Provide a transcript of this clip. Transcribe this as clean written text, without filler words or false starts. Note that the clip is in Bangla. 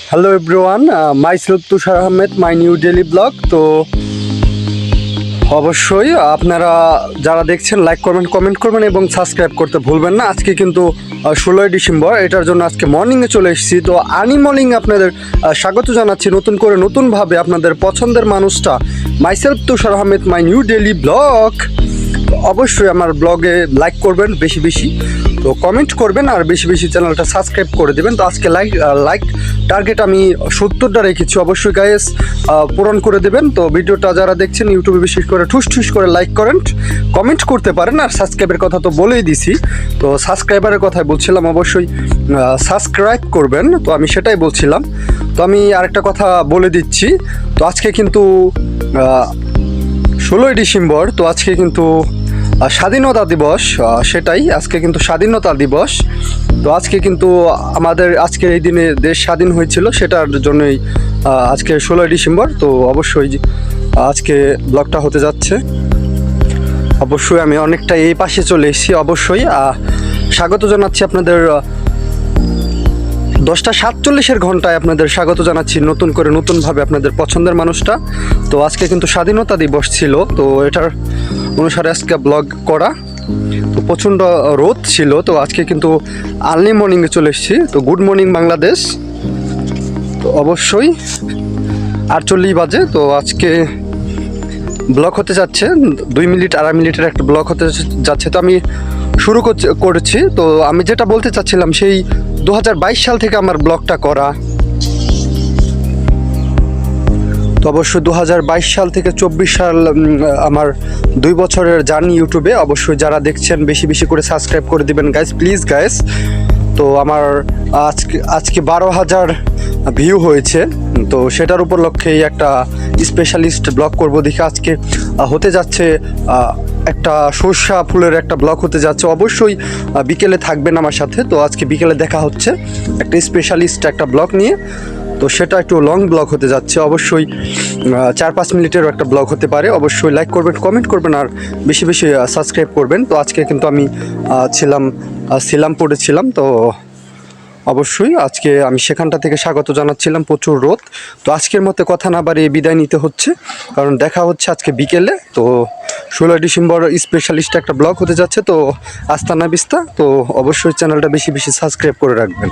Hello everyone, myself Tushar Ahmed, my new daily blog. তো অবশ্যই আপনারা যারা দেখছেন লাইক করবেন, কমেন্ট করবেন এবং সাবস্ক্রাইব করতে ভুলবেন না। আজকে কিন্তু 16ই ডিসেম্বর, এটার জন্য আজকে মর্নিংয়ে চলে এসেছি। তো আর্লি মর্নিং আপনাদের স্বাগত জানাচ্ছি নতুন করে, নতুনভাবে আপনাদের পছন্দের মানুষটা myself Tushar Ahmed, my new daily blog. অবশ্যই আমার ব্লগে লাইক করবেন বেশি বেশি, তো কমেন্ট করবেন আর বেশি বেশি চ্যানেলটা সাবস্ক্রাইব করে দেবেন। তো আজকে লাইক টার্গেট আমি 70টা রেখেছি, অবশ্যই গাইস পূরণ করে দেবেন। তো ভিডিওটা যারা দেখছেন ইউটিউবে বিশেষ করে ঠুস করে লাইক করেন, কমেন্ট করতে পারেন। আর সাবস্ক্রাইবের কথা তো বলেই দিছি, তো সাবস্ক্রাইবারের কথাই বলছিলাম, অবশ্যই সাবস্ক্রাইব করবেন। তো আমি সেটাই বলছিলাম। তো আমি আরেকটা কথা বলে দিচ্ছি, তো আজকে কিন্তু 16ই ডিসেম্বর, তো আজকে কিন্তু স্বাধীনতা দিবস। সেটাই, আজকে কিন্তু স্বাধীনতা দিবস। তো আজকে কিন্তু আমাদের আজকের এই দিনে দেশ স্বাধীন হয়েছিল, সেটার জন্যই আজকে 16ই ডিসেম্বর। তো অবশ্যই আজকে ব্লগটা হতে যাচ্ছে। অবশ্যই আমি অনেকটা এই পাশে চলে এসেছি। অবশ্যই স্বাগত জানাচ্ছি আপনাদের 10টা 47 ঘন্টায় আপনাদের স্বাগত জানাচ্ছি নতুন করে, নতুনভাবে আপনাদের পছন্দের মানুষটা। তো আজকে কিন্তু স্বাধীনতা দিবস ছিল, তো এটার অনুসারে আজকে ব্লগ করা। তো প্রচণ্ড রোদ ছিল, তো আজকে কিন্তু আর্লি মর্নিংয়ে চলে এসেছি। তো গুড মর্নিং বাংলাদেশ। তো অবশ্যই 48 বাজে। তো আজকে ব্লগ হতে যাচ্ছে 2 মিনিট 2.5 মিনিটের একটা ব্লগ হতে যাচ্ছে। তো আমি শুরু করেছি। তো আমি যেটা বলতে চাচ্ছিলাম, সেই 2022 সাল থেকে আমার ব্লগটা করা। তো অবশ্যই 2022 সাল থেকে 24 সাল আমার 2 বছরের জার্নি ইউটিউবে। অবশ্যই যারা দেখছেন বেশি বেশি করে সাবস্ক্রাইব করে দিবেন গাইস, প্লিজ গাইস। তো আমার আজকে 12,000 ভিউ হয়েছে। তো সেটার উপলক্ষেই একটা স্পেশালিস্ট ব্লগ করব দেখে আজকে হতে যাচ্ছে একটা সর্ষা ফুলের একটা ব্লগ হতে যাচ্ছে। অবশ্যই বিকেলে থাকবেন আমার সাথে। তো আজকে বিকেলে দেখা হচ্ছে একটা স্পেশালিস্ট একটা ব্লগ নিয়ে। তো সেটা একটু লং ব্লগ হতে যাচ্ছে, অবশ্যই 4-5 মিনিটেরও একটা ব্লগ হতে পারে। অবশ্যই লাইক করবেন, কমেন্ট করবেন আর বেশি বেশি সাবস্ক্রাইব করবেন। তো আজকে কিন্তু আমি সিলামপুরে ছিলাম। তো অবশ্যই আজকে আমি সেখানটা থেকে স্বাগত জানাচ্ছিলাম, প্রচুর রোদ। তো আজকের মতো কথা না বাড়িয়ে বিদায় নিতে হচ্ছে, কারণ দেখা হচ্ছে আজকে বিকেলে। তো 16ই ডিসেম্বর স্পেশালিস্ট একটা ব্লগ হতে যাচ্ছে, তো আস্তা না বিস্তা। তো অবশ্যই চ্যানেলটা বেশি বেশি সাবস্ক্রাইব করে রাখবেন।